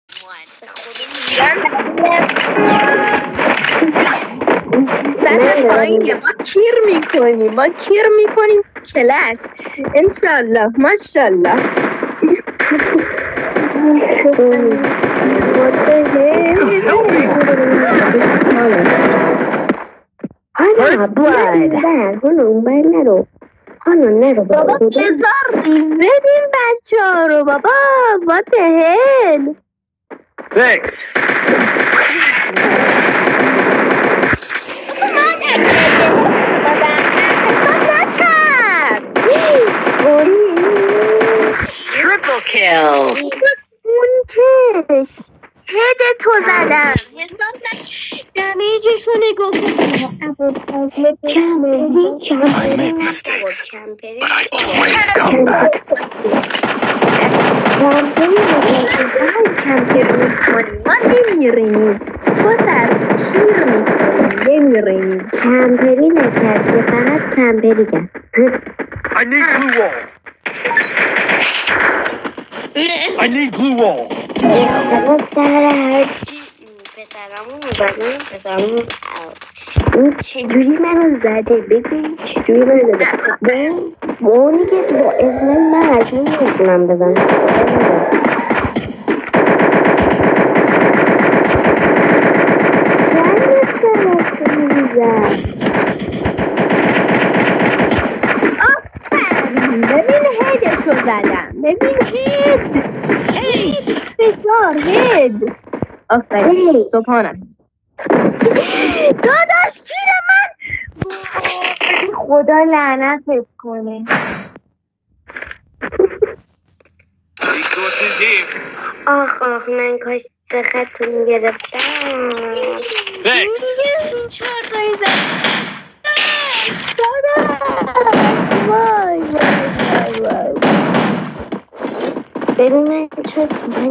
به خدا سطح پایینه. ما کیر میکنیم کلش. انشالله ماشالله. First blood. بابا بذار ببین بچه ها رو بابا. What the hell. Thanks. Triple kill. هد تو زدم. حساب دمیجشو نگاه کن. I make mistakes, but I always come back. ما نمیریم. تو سر شیر میکنیم. نمیریم. کمپری نکرد که فقط کمپری کرد. I need glue wall. I need glue wall. سر هرچی پسرمون زدن پسرمون این چجوری منو زده بگو چجوری منو زده با اونی که با اسم من اصلا نمیتونم بزنم ببین هدشو زدم. ببین هد فشار هد. آفرین سبحانه. داداش گیر من. خدا لعنتت کنه. Resources here. آخ من کاش سختون گرفتم. Thanks. چهار تایی زد. داداش وای ببین من چه من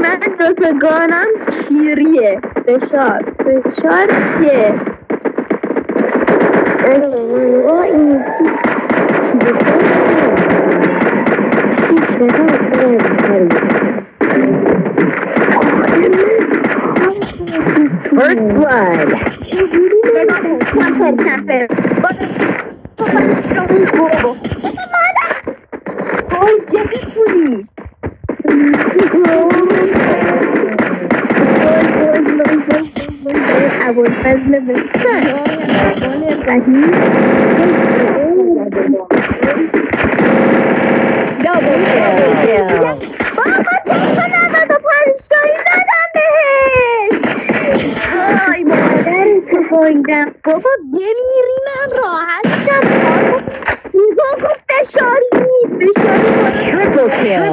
من رفگانم چیریه. فشار چیه؟ این First blood. Camper. ابوالفضل بابا تنها 95 تایی دادم بهش. آی مادر تو بایدم. بابا بمیری من راحت شم. نگاه کن فشاری Triple kill.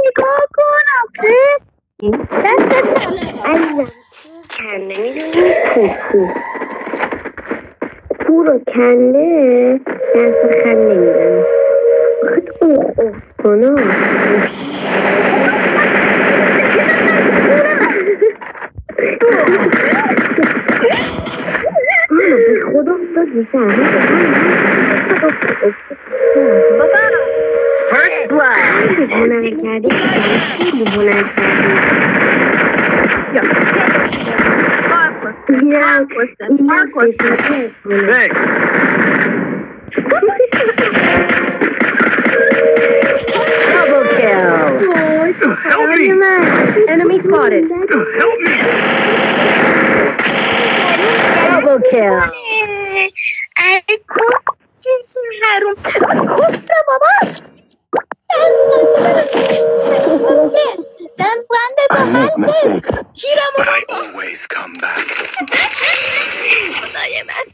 نگاه کن آخه دستت عزیزم کنده میدونی کو رو کنده دست خنده میدن آخه تو کنم به خدا افتاد رو سر First blood. بلند کردی خیلی بلند کردی Thanks. Double kill. Help me. Enemy spotted. Help me. Double kill. ای کسکشون حروم. کسته بابا. I make mistakes, but I always come back. خدای من.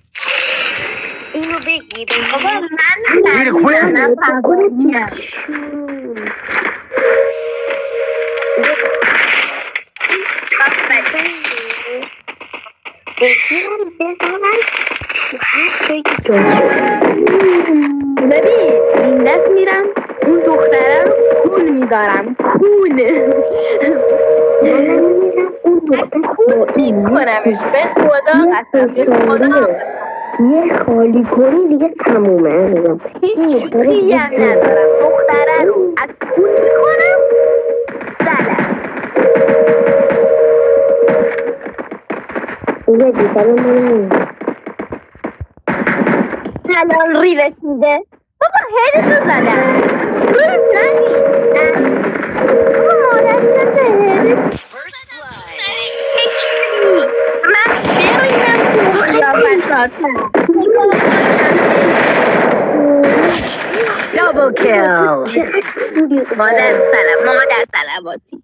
اینو بگیریم بابا Need a quit. من پروانیم. بگیرم بزنم تو هر جایی که ببین این دست میرم اون دختره رو کون میدارم. کون منم میرم اون دختر کون میکنمش. به خدا قسم. به خدا یه خالی کنی دیگه تمومه عزیزم. هیچ شوخی هم ندارم. دختره رو از کون میکنم زدم. یه دیگرم بریم الان ریوش میده. بابا هیدشو زدم. ریو نگی. بابا مادر چنده هیدش. من برینم تو قیافتاتم. Double kill. مادر سلاماتی.